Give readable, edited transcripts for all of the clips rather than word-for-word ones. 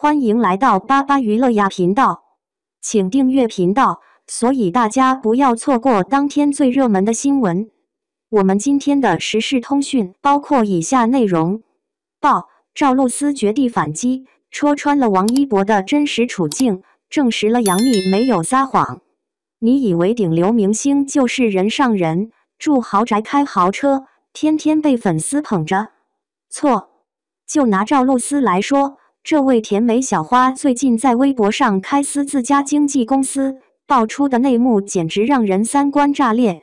欢迎来到巴巴娱乐呀频道，请订阅频道，所以大家不要错过当天最热门的新闻。我们今天的时事通讯包括以下内容：报，赵露思绝地反击，戳穿了王一博的真实处境，证实了杨幂没有撒谎。你以为顶流明星就是人上人，住豪宅开豪车，天天被粉丝捧着？错。就拿赵露思来说，这位甜美小花最近在微博上开自家经纪公司，爆出的内幕简直让人三观炸裂。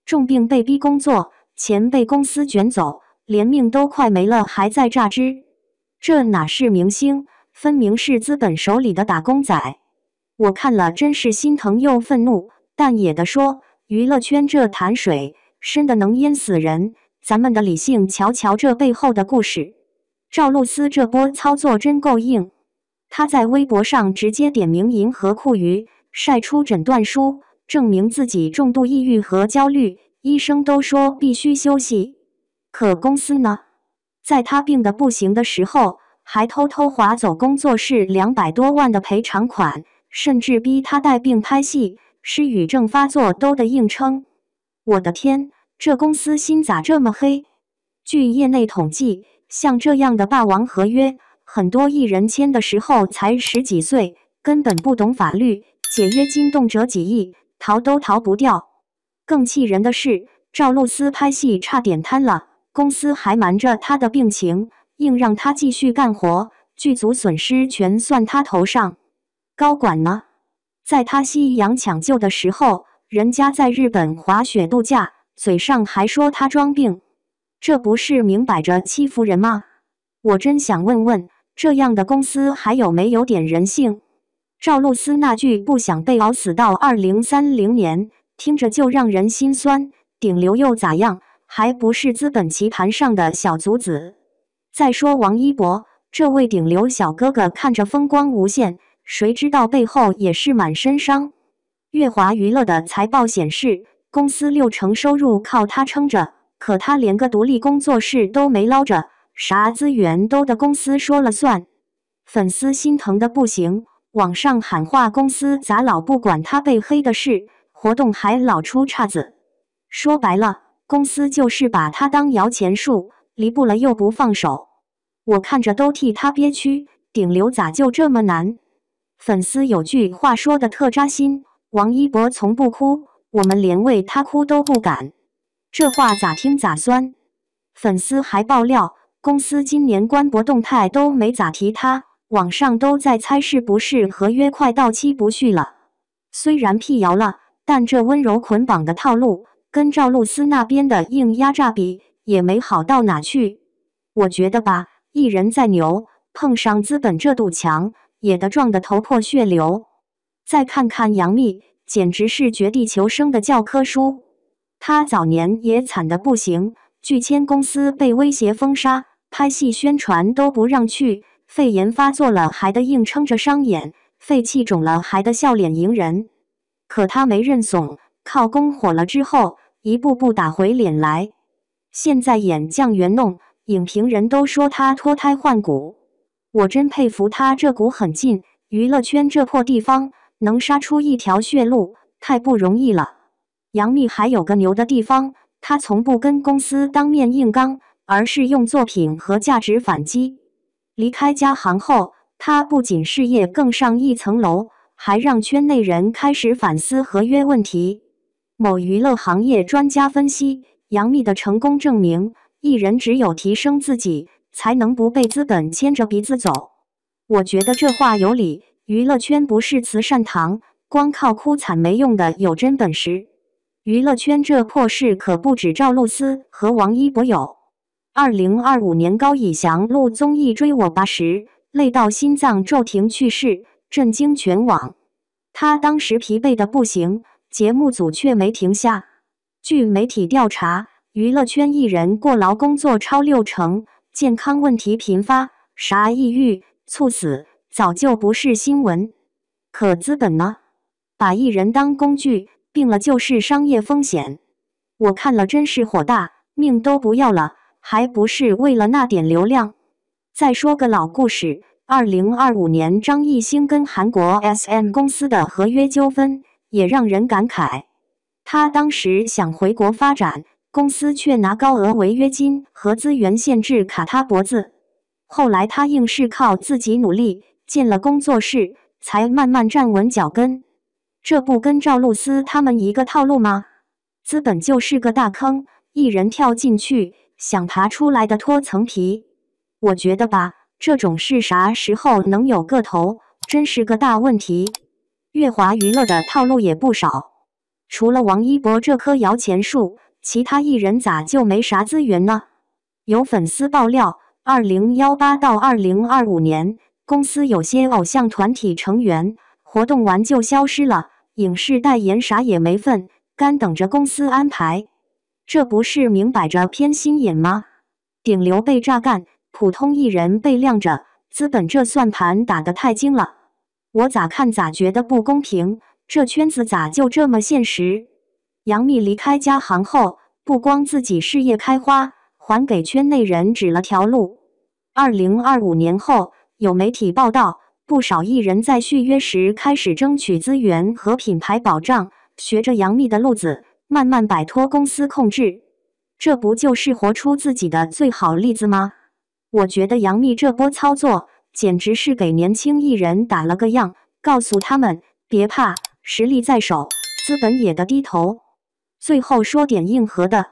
重病被逼工作，钱被公司卷走，连命都快没了还在榨汁，这哪是明星，分明是资本手里的打工仔。我看了真是心疼又愤怒，但也得说，娱乐圈这潭水深的能淹死人，咱们的理性瞧瞧这背后的故事。赵露思这波操作真够硬，她在微博上直接点名银河酷娱，晒出诊断书，证明自己重度抑郁和焦虑，医生都说必须休息。可公司呢，在她病得不行的时候，还偷偷划走工作室200多万的赔偿款，甚至逼她带病拍戏，失语症发作都得硬撑。我的天，这公司心咋这么黑？据业内统计，像这样的霸王合约，很多艺人签的时候才10几岁，根本不懂法律，解约金动辄几亿，逃都逃不掉。更气人的是，赵露思拍戏差点瘫了，公司还瞒着她的病情，硬让她继续干活，剧组损失全算她头上。高管呢？在她西洋抢救的时候，人家在日本滑雪度假，嘴上还说她装病。这不是明摆着欺负人吗？我真想问问，这样的公司还有没有点人性？赵露思那句不想被熬死到2030年，听着就让人心酸。顶流又咋样？还不是资本棋盘上的小卒子。再说王一博，这位顶流小哥哥看着风光无限，谁知道背后也是满身伤。乐华娱乐的财报显示，公司60%收入靠他撑着。可他连个独立工作室都没捞着，啥资源都得公司说了算。粉丝心疼的不行，网上喊话公司咋老不管他被黑的事，活动还老出岔子。说白了，公司就是把他当摇钱树，离不了又不放手。我看着都替他憋屈，顶流咋就这么难？粉丝有句话说的特扎心，王一博从不哭，我们连为他哭都不敢。这话咋听咋酸。粉丝还爆料，公司今年官博动态都没咋提他，网上都在猜是不是合约快到期不续了。虽然辟谣了，但这温柔捆绑的套路，跟赵露思那边的硬压榨比，也没好到哪去。我觉得吧，艺人再牛，碰上资本这堵墙，也得撞得头破血流。再看看杨幂，简直是绝地求生的教科书。他早年也惨得不行，剧签公司被威胁封杀，拍戏宣传都不让去，肺炎发作了还得硬撑着商演，肺气肿了还得笑脸迎人。可他没认怂，靠攻火了之后，一步步打回脸来。现在演酱园弄，影评人都说他脱胎换骨。我真佩服他这股狠劲，娱乐圈这破地方，能杀出一条血路，太不容易了。杨幂还有个牛的地方，她从不跟公司当面硬刚，而是用作品和价值反击。离开嘉行后，她不仅事业更上一层楼，还让圈内人开始反思合约问题。某娱乐行业专家分析，杨幂的成功证明，艺人只有提升自己，才能不被资本牵着鼻子走。我觉得这话有理，娱乐圈不是慈善堂，光靠哭惨没用的，有真本事。娱乐圈这破事可不止赵露思和王一博有。2025年高以翔录综艺追我吧时，累到心脏骤停去世，震惊全网。他当时疲惫的不行，节目组却没停下。据媒体调查，娱乐圈艺人过劳工作超60%，健康问题频发，啥抑郁、猝死早就不是新闻。可资本呢？把艺人当工具，病了就是商业风险。我看了真是火大，命都不要了，还不是为了那点流量？再说个老故事2025年张艺兴跟韩国 SM 公司的合约纠纷也让人感慨。他当时想回国发展，公司却拿高额违约金和资源限制卡他脖子。后来他硬是靠自己努力建了工作室，才慢慢站稳脚跟。这不跟赵露思他们一个套路吗？资本就是个大坑，艺人跳进去，想爬出来的脱层皮。我觉得吧，这种事啥时候能有个头，真是个大问题。乐华娱乐的套路也不少，除了王一博这棵摇钱树，其他艺人咋就没啥资源呢？有粉丝爆料，2018到2025年，公司有些偶像团体成员活动完就消失了，影视代言啥也没份，干等着公司安排。这不是明摆着偏心眼吗？顶流被榨干，普通艺人被晾着，资本这算盘打得太精了。我咋看咋觉得不公平，这圈子咋就这么现实？杨幂离开嘉行后，不光自己事业开花，还给圈内人指了条路。2025年后，有媒体报道，不少艺人在续约时开始争取资源和品牌保障，学着杨幂的路子，慢慢摆脱公司控制。这不就是活出自己的最好例子吗？我觉得杨幂这波操作，简直是给年轻艺人打了个样，告诉他们别怕，实力在手，资本也得低头。最后说点硬核的，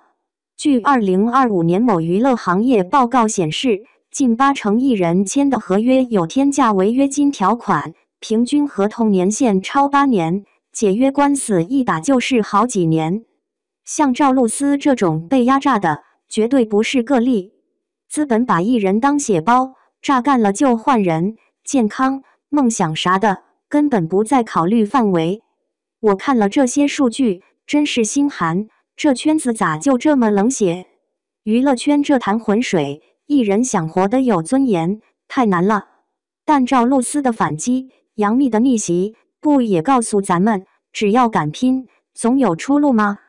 据2025年某娱乐行业报告显示，近80%艺人签的合约有天价违约金条款，平均合同年限超8年，解约官司一打就是好几年。像赵露思这种被压榨的，绝对不是个例。资本把艺人当血包，榨干了就换人，健康、梦想啥的，根本不在考虑范围。我看了这些数据，真是心寒，这圈子咋就这么冷血？娱乐圈这潭浑水，艺人想活得有尊严，太难了。但赵露思的反击，杨幂的逆袭，不也告诉咱们，只要敢拼，总有出路吗？